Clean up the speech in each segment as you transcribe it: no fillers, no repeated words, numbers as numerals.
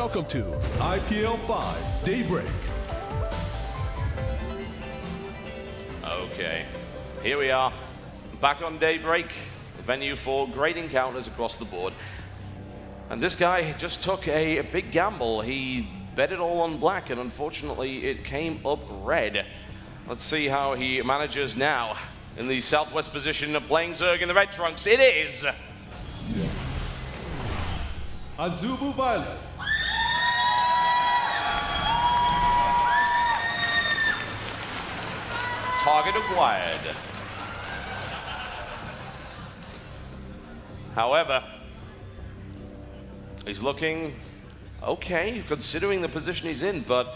Welcome to IPL 5 Daybreak. Okay, here we are, back on Daybreak, venue for great encounters across the board. And this guy just took a big gamble. He bet it all on black, and unfortunately it came up red. Let's see how he manages now in the southwest position of playing Zerg in the red trunks. It is Azubu Violet. target acquired. However, he's looking okay, considering the position he's in, but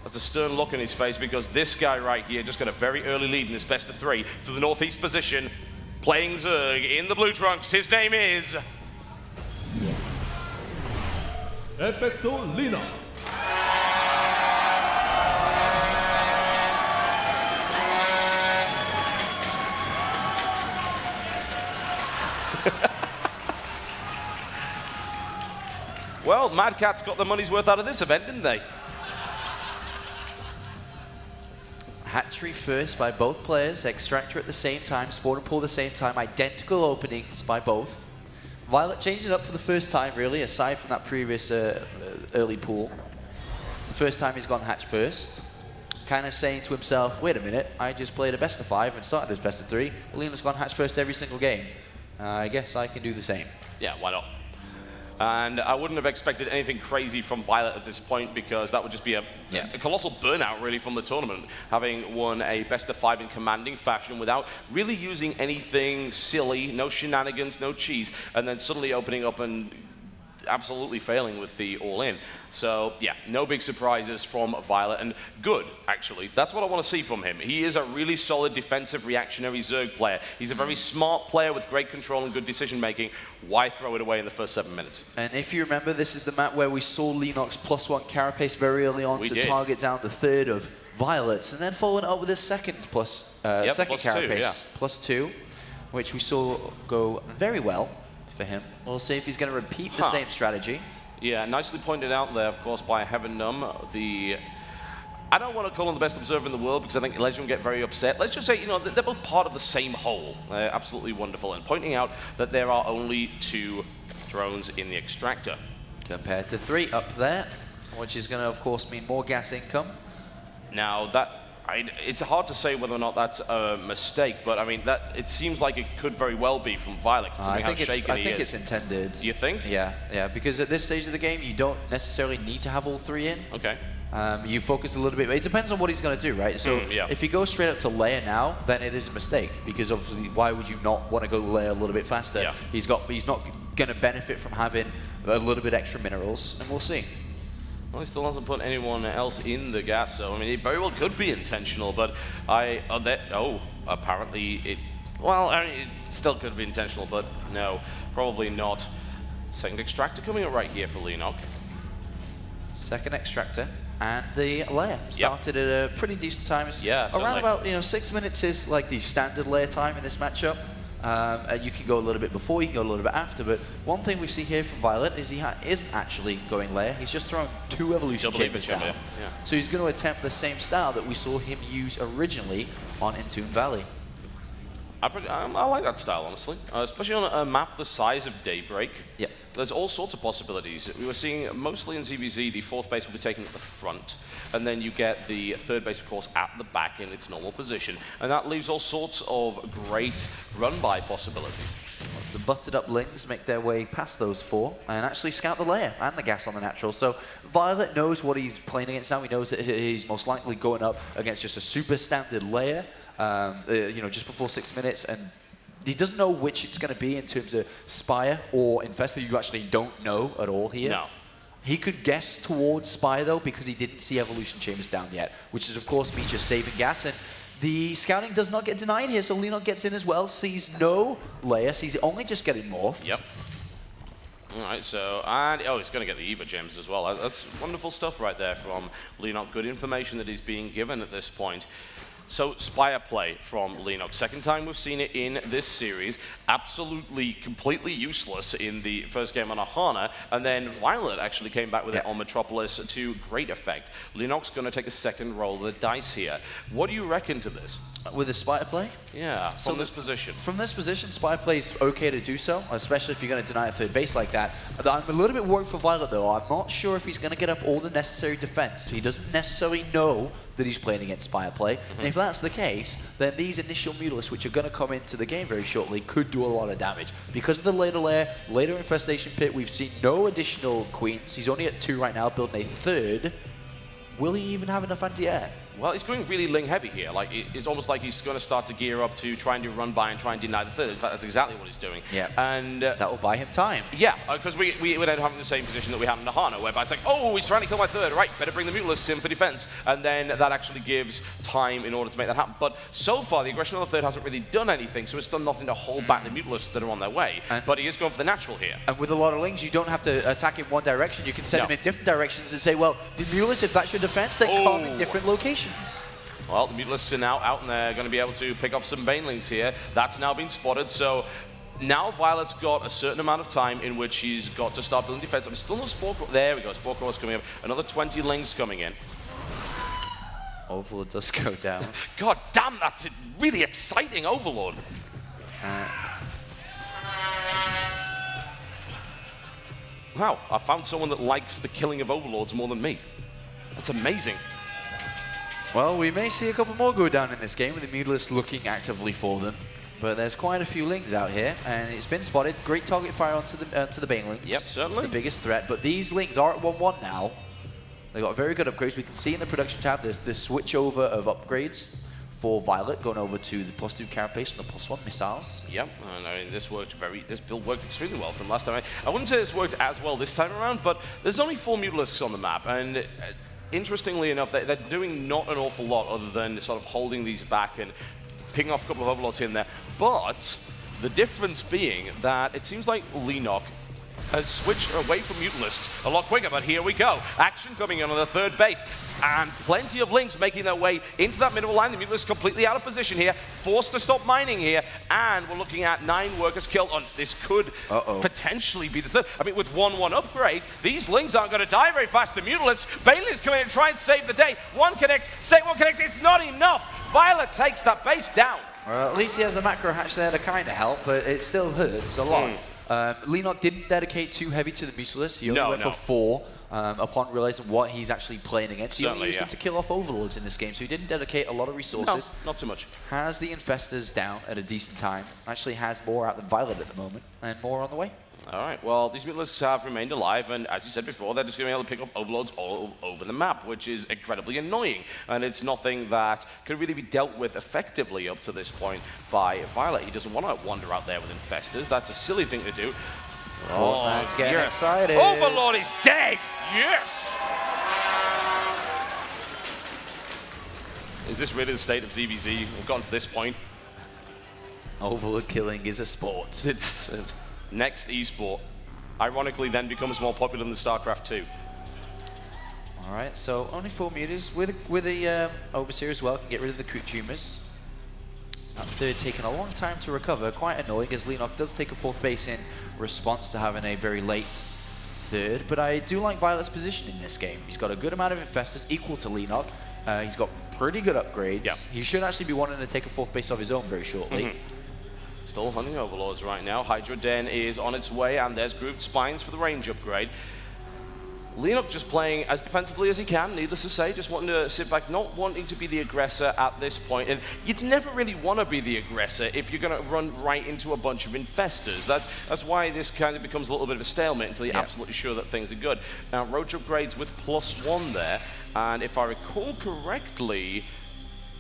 that's a stern look in his face because this guy right here just got a very early lead in this best of three to the northeast position, playing Zerg in the blue trunks. His name is FXO Leenock. Well, Mad Catz got the money's worth out of this event, didn't they? Hatchery first by both players, Extractor at the same time, Spawn and Pool at the same time, identical openings by both. Violet changed it up for the first time, really, aside from that previous early pool. It's the first time he's gone hatch first. Kind of saying to himself, wait a minute, I just played a best of 5 and started this best of 3. Leenock's gone hatch first every single game. I guess I can do the same. Yeah, why not? And I wouldn't have expected anything crazy from Violet at this point because that would just be a colossal burnout, really, from the tournament, having won a best of 5 in commanding fashion without really using anything silly, no shenanigans, no cheese, and then suddenly opening up and absolutely failing with the all-in. So, yeah, no big surprises from Violet, and good, actually. That's what I want to see from him. He is a really solid defensive reactionary Zerg player. He's a very smart player with great control and good decision-making. Why throw it away in the first 7 minutes? And if you remember, this is the map where we saw Leenock's +1 carapace very early on to target down the third of Violet's, and then following up with his second second carapace, +2, which we saw go very well for him. We'll see if he's going to repeat the same strategy. Yeah, nicely pointed out there, of course, by Heaven Numb. I don't want to call him the best observer in the world because I think Legend will get very upset. Let's just say, you know, they're both part of the same whole. They're absolutely wonderful. And pointing out that there are only 2 drones in the Extractor. Compared to 3 up there, which is going to, of course, mean more gas income. Now, it's hard to say whether or not that's a mistake, but I mean, it seems like it could very well be from Violet, considering how shaken he is. I think it's intended. Do you think? Yeah, because at this stage of the game, you don't necessarily need to have all 3 in. Okay. You focus a little bit. It depends on what he's going to do, right? So if he goes straight up to layer now, then it is a mistake, because obviously, why would you not want to go layer a little bit faster? Yeah. He's not going to benefit from having a little bit extra minerals, and we'll see. Well, he still hasn't put anyone else in the gas, so I mean, it very well could be intentional, but apparently it still could be intentional, but no, probably not. Second Extractor coming up right here for Leenock. Second Extractor and the layer started at a pretty decent time. Yeah, around about 6 minutes is like the standard layer time in this matchup. You can go a little bit before, you can go a little bit after, but one thing we see here from Violet is he isn't actually going layer. He's just thrown 2 evolution chambers down. Yeah. So he's going to attempt the same style that we saw him use originally on Entombed Valley. I like that style, honestly, especially on a map the size of Daybreak. Yeah. There's all sorts of possibilities. We were seeing mostly in ZvZ, the 4th base will be taken at the front, and then you get the 3rd base, of course, at the back in its normal position, and that leaves all sorts of great run-by possibilities. The butted up Lings make their way past those 4 and actually scout the layer and the gas on the natural. So Violet knows what he's playing against now. He knows that he's most likely going up against just a super standard layer. Just before 6 minutes, and he doesn't know which it's going to be in terms of Spire or Infestor. You actually don't know at all here. No. He could guess towards Spire, though, because he didn't see Evolution Chambers down yet, which is, of course, means just saving gas. And the scouting does not get denied here, so Leenock gets in as well, sees no layer, sees only just getting morphed. Yep. All right, so, he's going to get the Eva gems as well. That's wonderful stuff right there from Leenock. Good information that he's being given at this point. So Spire play from Leenock. Second time we've seen it in this series. Absolutely, completely useless in the first game on Ahana. And then Violet actually came back with it on Metropolis to great effect. Leenock's going to take the second roll of the dice here. What do you reckon to this? With the Spire play? Yeah, from this position. From this position, Spire play is okay to do so, especially if you're going to deny a third base like that. I'm a little bit worried for Violet, though. I'm not sure if he's going to get up all the necessary defense. He doesn't necessarily know that he's playing against Spire play. And if that's the case, then these initial Mutalisks, which are going to come into the game very shortly, could do a lot of damage. Because of the later layer, later Infestation Pit, we've seen no additional Queens. He's only at 2 right now, building a third. Will he even have enough anti-air? Well, he's going really Ling heavy here. Like, it's almost like he's going to start to gear up to try and do run by and try and deny the third. In fact, that's exactly what he's doing. Yeah. And that will buy him time. Yeah, because we would end up having the same position that we had in Ahana, whereby it's like, oh, he's trying to kill my third. Right, better bring the Mutalisks in for defense. And then that actually gives time in order to make that happen. But so far, the aggression on the third hasn't really done anything, so it's done nothing to hold back the Mutalisks that are on their way. But he is going for the natural here. And with a lot of Lings, you don't have to attack in one direction. You can send them in different directions and say, well, the Mutalisks, if that's your defense, then come in different locations. Well, the Mutalisks are now out and they're going to be able to pick off some Banelings here. That's now been spotted, so now Violet's got a certain amount of time in which he's got to start building defense. I'm still no Spore Crawler. There we go, Spore Crawler's coming up. Another 20 Lings coming in. Overlord does go down. God damn, that's a really exciting Overlord. Wow, I found someone that likes the killing of Overlords more than me. That's amazing. Well, we may see a couple more go down in this game with the Mutalisks looking actively for them. But there's quite a few Lings out here, and it's been spotted. Great target fire onto the Banelings. Yep, certainly. It's the biggest threat, but these Lings are at 1-1 now. They got very good upgrades. We can see in the production tab there's the switch over of upgrades for Violet, going over to the +2 carapace and the +1 missiles. Yep, and I mean, this build worked extremely well from last time. I wouldn't say this worked as well this time around, but there's only 4 Mutalisks on the map, and interestingly enough, they're doing not an awful lot other than sort of holding these back and picking off a couple of Overlords in there. But the difference being that it seems like Leenock has switched away from Mutalisks a lot quicker, but here we go. Action coming in on the third base, and plenty of Lings making their way into that middle line. The Mutalisks completely out of position here, forced to stop mining here, and we're looking at 9 workers killed. On this could potentially be the third. I mean, with 1-1 upgrade, these Lings aren't going to die very fast. The Mutalisks, Banelings come in and try and save the day. One connects, second one connects, it's not enough. Violet takes that base down. Well, at least he has the macro hatch there to kind of help, but it still hurts a lot. Leenock didn't dedicate too heavy to the Mutalisks. He only went for 4 upon realizing what he's actually playing against. He only used them to kill off Overlords in this game, so he didn't dedicate a lot of resources. No, not too much. Has the Infestors down at a decent time. Actually has more out than Violet at the moment, and more on the way. All right, well, these Mutalisks have remained alive, and as you said before, they're just going to be able to pick up Overlords all over the map, which is incredibly annoying, and it's nothing that could really be dealt with effectively up to this point by Violet. He doesn't want to wander out there with Infestors. That's a silly thing to do. Oh, that's getting excited. Overlord is dead! Yes! Is this really the state of ZvZ? We've gotten to this point. Overlord killing is a sport. It's... next esport, ironically, then becomes more popular than the Starcraft 2. All right, so only 4 mutas with the Overseer as well. Can get rid of the creep tumors. That third taking a long time to recover. Quite annoying as Leenock does take a 4th base in response to having a very late third. But I do like Violet's position in this game. He's got a good amount of Infestors equal to Leenock. He's got pretty good upgrades. Yep. He should actually be wanting to take a 4th base of his own very shortly. Still hunting Overlords right now. Hydra Den is on its way, and there's Grooved Spines for the range upgrade. Leenock just playing as defensively as he can, needless to say, just wanting to sit back, not wanting to be the aggressor at this point. And you'd never really want to be the aggressor if you're going to run right into a bunch of Infestors. That's why this kind of becomes a little bit of a stalemate until you're absolutely sure that things are good. Now, Roach upgrades with +1 there, and if I recall correctly,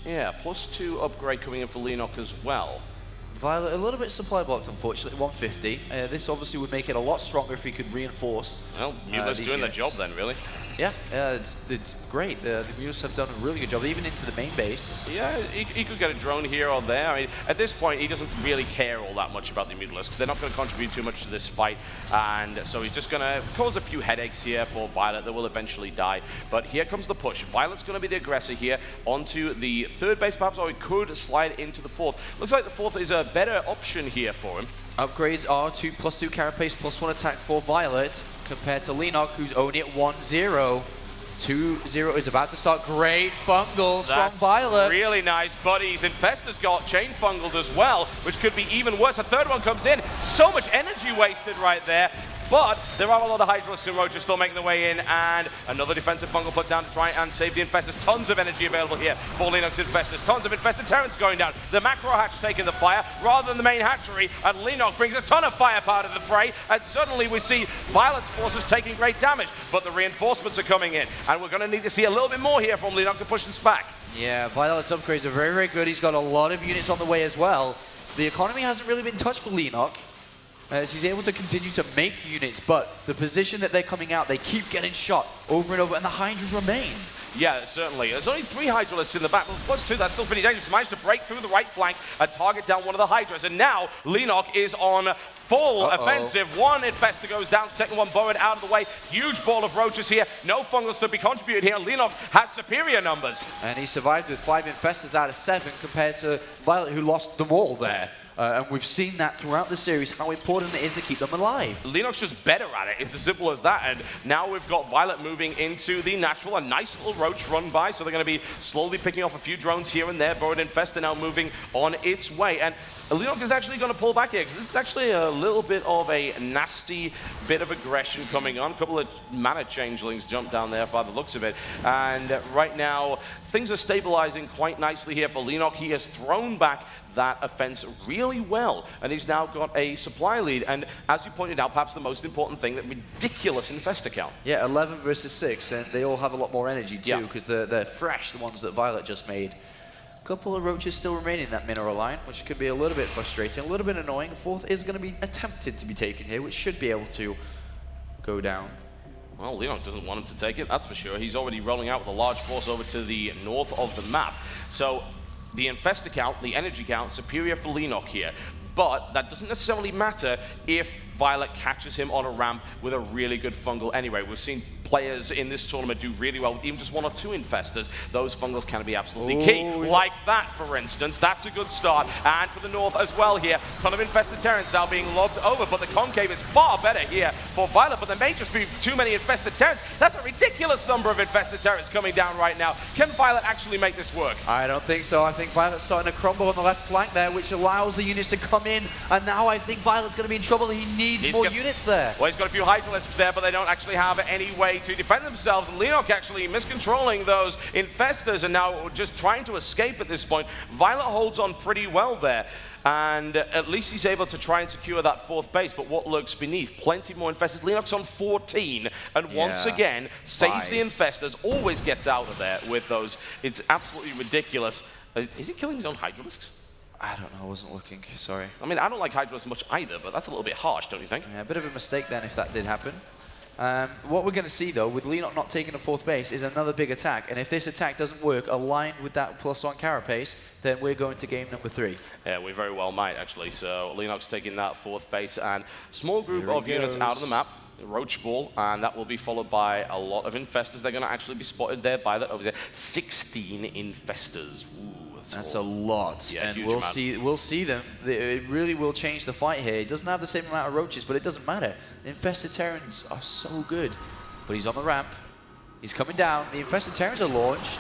yeah, +2 upgrade coming in for Leenock as well. Violet a little bit supply blocked, unfortunately, 150. This obviously would make it a lot stronger if he could reinforce. Well, Mutalisks doing their job then, really. Yeah, it's great. The Muse have done a really good job, even into the main base. Yeah, he could get a drone here or there. I mean, at this point, he doesn't really care all that much about the Mutalisks. They're not going to contribute too much to this fight, and so he's just going to cause a few headaches here for Violet that will eventually die. But here comes the push. Violet's going to be the aggressor here onto the third base, perhaps, or he could slide into the fourth. Looks like the fourth is a better option here for him. Upgrades are +2 carapace, +1 attack for Violet, compared to Leenock, who's only at 1-0. 2-0 is about to start. Great fungals from Violet. Really nice buddies. Infesta's got chain fungled as well, which could be even worse. A third one comes in. So much energy wasted right there. But there are a lot of Hydralisks and Roaches still making their way in, and another defensive fungal put down to try and save the Infestors. Tons of energy available here for Leenock's Infestors. Tons of Infested Terrans going down. The macro hatch taking the fire rather than the main hatchery, and Leenock brings a ton of firepower to the fray, and suddenly we see Violet's forces taking great damage, but the reinforcements are coming in, and we're going to need to see a little bit more here from Leenock to push this back. Yeah, Violet's upgrades are very, very good. He's got a lot of units on the way as well. The economy hasn't really been touched for Leenock, as he's able to continue to make units, but the position that they're coming out, they keep getting shot over and over, and the Hydras remain. Yeah, certainly. There's only 3 Hydralisks in the back, but +2, that's still pretty dangerous. He managed to break through the right flank and target down one of the Hydras, and now Leenock is on full offensive. One Infestor goes down, second one borrowed out of the way. Huge ball of Roaches here. No fungals to be contributed here. Leenock has superior numbers. And he survived with 5 Infestors out of 7 compared to Violet, who lost them all there. And we've seen that throughout the series, how important it is to keep them alive. Leenock's just better at it. It's as simple as that. And now we've got Violet moving into the natural. A nice little Roach run by. So they're going to be slowly picking off a few drones here and there. Borrowed Infestor now moving on its way. And Leenock is actually going to pull back here, because this is actually a little bit of a nasty bit of aggression coming on. A couple of mana changelings jumped down there by the looks of it. And right now, things are stabilizing quite nicely here for Leenock. He has thrown back that offense really well, and he's now got a supply lead. And as you pointed out, perhaps the most important thing, that ridiculous Infestor count. Yeah, 11 versus 6, and they all have a lot more energy too, because they're fresh, the ones that Violet just made. A couple of Roaches still remaining in that mineral line, which could be a little bit frustrating, a little bit annoying. Fourth is going to be attempted to be taken here, which should be able to go down. Well, Leenock doesn't want him to take it, that's for sure. He's already rolling out with a large force over to the north of the map. So the Infestor count, the energy count, superior for Leenock here. But that doesn't necessarily matter if Violet catches him on a ramp with a really good fungal anyway. We've seen players in this tournament do really well with even just 1 or 2 Infestors. Those fungals can be absolutely key. Like that, for instance. That's a good start. And for the north as well here. Ton of Infested Terrans now being lobbed over, but the concave is far better here for Violet. But there may just be too many Infested Terrans. That's a ridiculous number of Infested Terrans coming down right now. Can Violet actually make this work? I don't think so. I think Violet's starting to crumble on the left flank there, which allows the units to come in. And now I think Violet's going to be in trouble. He needs more units there. Well, he's got a few Hydralisks there, but they don't actually have any way to defend themselves. And Leenock actually miscontrolling those Infestors and now just trying to escape at this point. Violet holds on pretty well there. And at least he's able to try and secure that 4th base. But what lurks beneath? Plenty more Infestors. Leenock's on 14. And once again, saves the Infestors. Always gets out of there with those. It's absolutely ridiculous. Is he killing his own Hydralisks? I don't know, I wasn't looking, sorry. I mean, I don't like Hydras much either, but that's a little bit harsh, don't you think? Yeah, a bit of a mistake then if that did happen. What we're going to see, though, with Leenock not taking a 4th base, is another big attack. And if this attack doesn't work, aligned with that +1 carapace, then we're going to game number 3. Yeah, we very well might, actually. So Leenock's taking that 4th base, and small group of units out of the map. Roach ball, and that will be followed by a lot of Infestors. They're going to actually be spotted there by that over there. 16 Infestors. Ooh. That's a lot, yeah, and we'll see them. It really will change the fight here. He doesn't have the same amount of Roaches, but it doesn't matter. The Infested Terrans are so good. But he's on the ramp. He's coming down. The Infested Terrans are launched.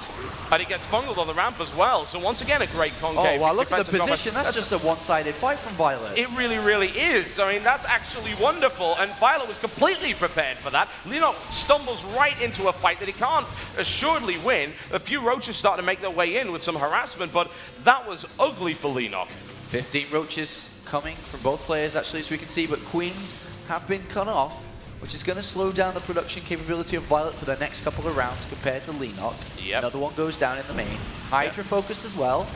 And he gets fungled on the ramp as well. So once again, a great concave. Oh, wow, look at the position. That's just a one-sided fight from Violet. It really, really is. I mean, that's actually wonderful. And Violet was completely prepared for that. Leenock stumbles right into a fight that he can't assuredly win. A few Roaches start to make their way in with some harassment, but that was ugly for Leenock. 15 Roaches coming from both players, actually, as we can see, but Queens have been cut off, which is going to slow down the production capability of Violet for the next couple of rounds compared to Leenock. Yep. Another one goes down in the main. Hydra focused as well.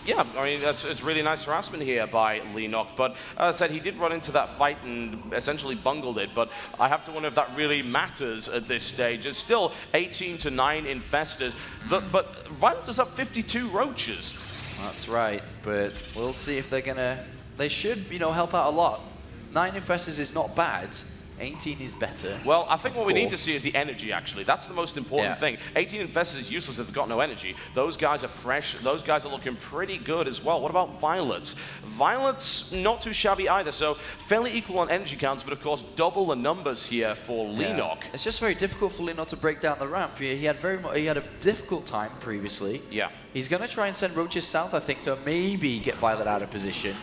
Yeah, I mean, it's really nice harassment here by Leenock, but as I said, he did run into that fight and essentially bungled it, but I have to wonder if that really matters at this stage. It's still 18-9 Infestors, but Violet does have 52 Roaches. That's right, but we'll see if they're gonna... They should, you know, help out a lot. 9 Infestors is not bad. 18 is better. Well, I think what we need to see is the energy, actually. That's the most important thing. 18 Infestors is useless if they've got no energy. Those guys are fresh. Those guys are looking pretty good as well. What about Violet's? Violet's not too shabby either, so fairly equal on energy counts, but of course double the numbers here for Leenock. It's just very difficult for Leenock to break down the ramp. He had a difficult time previously. Yeah. He's going to try and send Roaches south, I think, to maybe get Violet out of position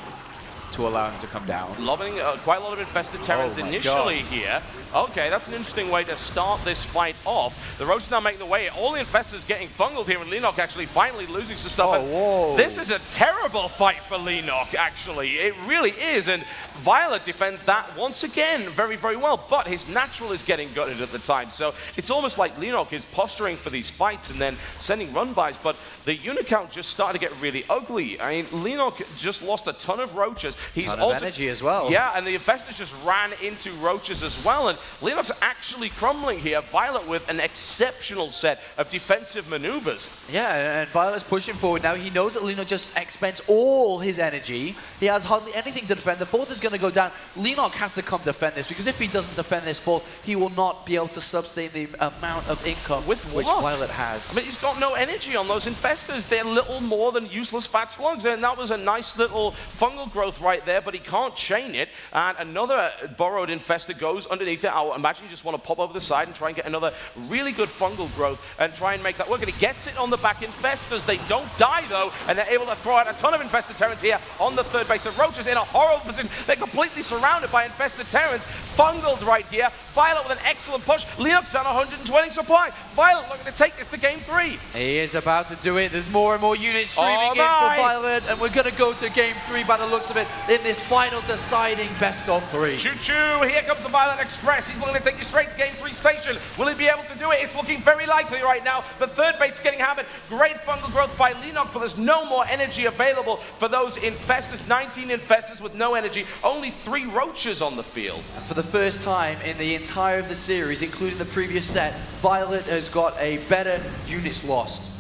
to allow him to come down. Loving quite a lot of infested Terrans initially here. Okay, that's an interesting way to start this fight off. The Roaches now making the way. All the Infestors getting fungled here, and Leenock actually finally losing some stuff. Whoa. This is a terrible fight for Leenock, actually. It really is, and Violet defends that once again very, very well, but his natural is getting gutted at the time, so it's almost like Leenock is posturing for these fights and then sending run-bys, but the unit count just started to get really ugly. I mean, Leenock just lost a ton of Roaches. He's ton also of energy as well. Yeah, and the Infestors just ran into Roaches as well, and Leenock's actually crumbling here. Violet with an exceptional set of defensive maneuvers. Yeah, and Violet's pushing forward now. He knows that Leenock just expends all his energy. He has hardly anything to defend. The fourth is going to go down. Leenock has to come defend this, because if he doesn't defend this fourth, he will not be able to sustain the amount of income which Violet has. I mean, he's got no energy on those Infestors. They're little more than useless fat slugs, and that was a nice little fungal growth right there, but he can't chain it, and another borrowed Infestor goes underneath it. I imagine you just want to pop over the side and try and get another really good fungal growth and try and make that work, and he gets it on the back Infestors. They don't die, though, and they're able to throw out a ton of Infested Terrans here on the third base. The Roaches in a horrible position. They're completely surrounded by Infested Terrans, fungled right here. Violet with an excellent push. Leenock's down 120 supply. Violet looking to take this to game 3. He is about to do it. There's more and more units streaming in for Violet, and we're going to go to game 3 by the looks of it in this final deciding best of 3. Choo-choo, here comes the Violet Express. He's looking to take you straight to game 3 station. Will he be able to do it? It's looking very likely right now. The third base is getting hammered. Great fungal growth by Leenock, but there's no more energy available for those Infestors. 19 Infestors with no energy. Only 3 Roaches on the field. And for the first time in the entire of the series, including the previous set, Violet has got a better units lost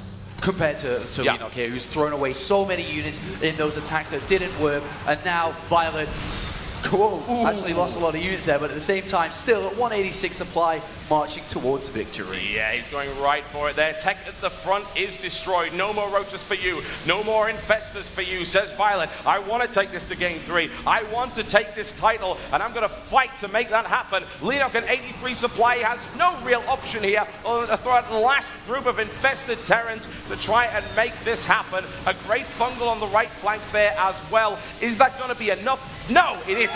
compared to Leenock here, who's thrown away so many units in those attacks that didn't work, and now Violet actually lost a lot of units there, but at the same time, still at 186 supply, marching towards victory. Yeah, he's going right for it there. Tech at the front is destroyed. No more Roaches for you. No more Infestors for you, says Violet. I want to take this to game 3. I want to take this title, and I'm going to fight to make that happen. Leenock at 83 supply has no real option here other than to throw out the last group of Infested Terrans to try and make this happen. A great fungal on the right flank there as well. Is that going to be enough? No, it isn't.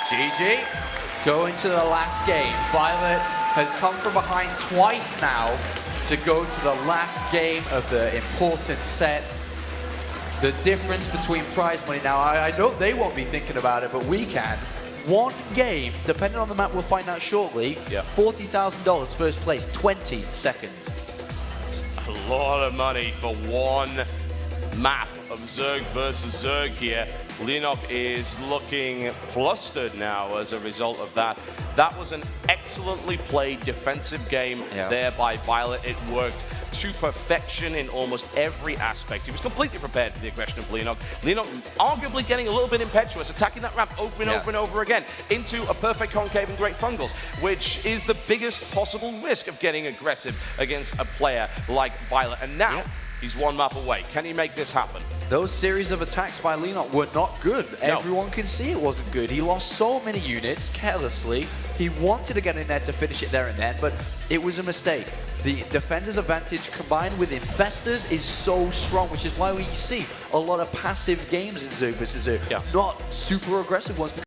GG. Going to the last game. Violet has come from behind twice now to go to the last game of the important set. The difference between prize money now, I know they won't be thinking about it, but we can. One game, depending on the map, we'll find out shortly. $40,000 first place, 20 seconds. A lot of money for one map of ZvZ versus ZvZ here. Leenock is looking flustered now as a result of that. That was an excellently played defensive game there by Violet. It worked to perfection in almost every aspect. He was completely prepared for the aggression of Leenock. Leenock arguably getting a little bit impetuous, attacking that ramp over and over and over again into a perfect concave and great fungals, which is the biggest possible risk of getting aggressive against a player like Violet. And now, he's one map away. Can he make this happen? Those series of attacks by Leenock were not good. No. Everyone can see it wasn't good. He lost so many units carelessly. He wanted to get in there to finish it there and then, but it was a mistake. The defender's advantage combined with Infestors is so strong, which is why we see a lot of passive games in ZvZ versus ZvZ, not super aggressive ones.